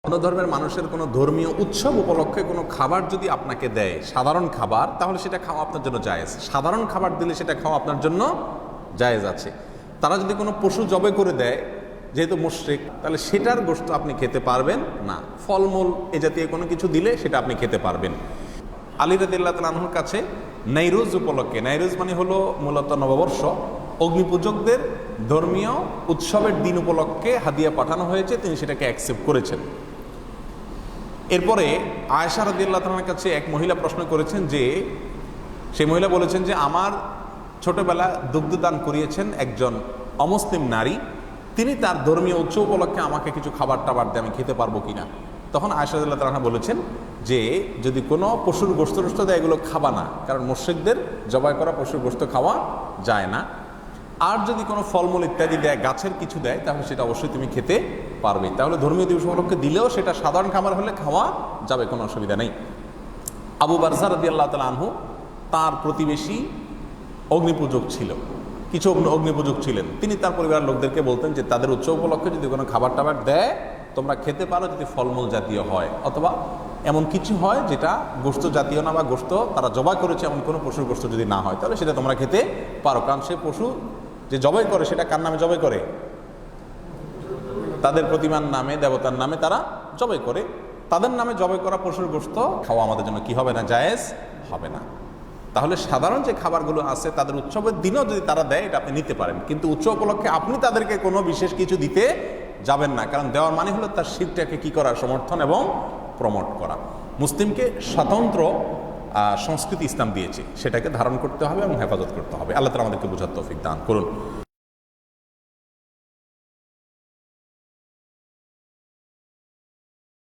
অন্য ধর্মের মানুষের কোনো ধর্মীয় উৎসব উপলক্ষে কোনো খাবার যদি আপনাকে দেয়, সাধারণ খাবার, তাহলে সেটা খাওয়া আপনার জন্য জায়েজ। সাধারণ খাবার দিলে সেটা খাওয়া আপনার জন্য জায়েজ আছে। তারা যদি কোনো পশু জবে করে দেয়, যেহেতু মুশরিক, তাহলে সেটার গোশত আপনি খেতে পারবেন না। ফলমূল এ জাতীয় কোনো কিছু দিলে সেটা আপনি খেতে পারবেন। আলী রাদিয়াল্লাহু তাআলা আনহুর কাছে নাইরুজ উপলক্ষে, নাইরুজ মানে হলো মূলত নববর্ষ, অগ্নিপূজকদের ধর্মীয় উৎসবের দিন উপলক্ষে হাদিয়া পাঠানো হয়েছে, তিনি সেটাকে অ্যাকসেপ্ট করেছেন। এরপরে আয়েশা রাদিয়াল্লাহু তাআলার কাছে এক মহিলা প্রশ্ন করেছেন যে, সেই মহিলা বলেছেন যে আমার ছোটবেলা দুগ্ধদান করিয়েছেন একজন অমুসলিম নারী, তিনি তার ধর্মীয় উৎসব উপলক্ষে আমাকে কিছু খাবার টাবার দিয়ে আমি খেতে পারবো কিনা। তখন আয়েশা রাদিয়াল্লাহু তাআলা বলেছেন যে যদি কোনো পশুর গোশত টোস্ত দেয় এগুলো খাবা না, কারণ মুশরিকদের জবাই করা পশুর গোশত খাওয়া যায় না। আর যদি কোনো ফলমূল ইত্যাদি দেয়, গাছের কিছু দেয়, তাহলে সেটা অবশ্যই তুমি খেতে পারবে। তাহলে ধর্মীয় দিবস উপলক্ষে দিলেও সেটা সাধারণ খাবার হলে খাওয়া যাবে, কোনো অসুবিধা নেই। আবু বারজা রাদিয়াল্লাহু তাআলা আনহু, তার প্রতিবেশী অগ্নিপূজক ছিল, কিছু অগ্নিপূজক ছিলেন। তিনি তার পরিবারের লোকদেরকে বলতেন যে তাদের উৎসব উপলক্ষে যদি কোনো খাবার টাবার দেয় তোমরা খেতে পারো, যদি ফলমূল জাতীয় হয় অথবা এমন কিছু হয় যেটা গোশত জাতীয় না, বা গোশত তারা জবাই করেছে এমন কোনো পশুর গোশত যদি না হয়, তাহলে সেটা তোমরা খেতে পারো। কারণ সে পশু যে জবাই করে সেটা কার নামে জবাই করে? তাদের প্রতিমার নামে, দেবতার নামে তারা জবাই করে। তাদের নামে জবাই করা পশুর গোশত খাওয়া আমাদের জন্য কি হবে না? জায়েজ হবে না। তাহলে সাধারণ যে খাবারগুলো আছে তাদের উৎসবের দিনও যদি তারা দেয়, এটা আপনি নিতে পারেন, কিন্তু উৎসব উপলক্ষে আপনি তাদেরকে কোনো বিশেষ কিছু দিতে যাবেন না। কারণ দেওয়ার মানে হলো তার শিরটাকে কি করা? সমর্থন এবং প্রমোট করা। মুসলিমকে স্বতন্ত্র সংস্কৃতি ইসলাম দিয়েছে, সেটাকে ধারণ করতে হবে এবং হেফাজত করতে হবে। আল্লাহ তাআলা আমাদেরকে বুঝার তৌফিক দান করুন।